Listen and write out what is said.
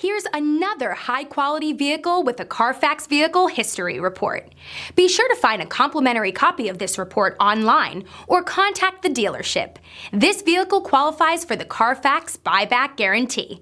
here's another high-quality vehicle with a Carfax Vehicle History Report. Be sure to find a complimentary copy of this report online or contact the dealership. This vehicle qualifies for the Carfax Buyback Guarantee.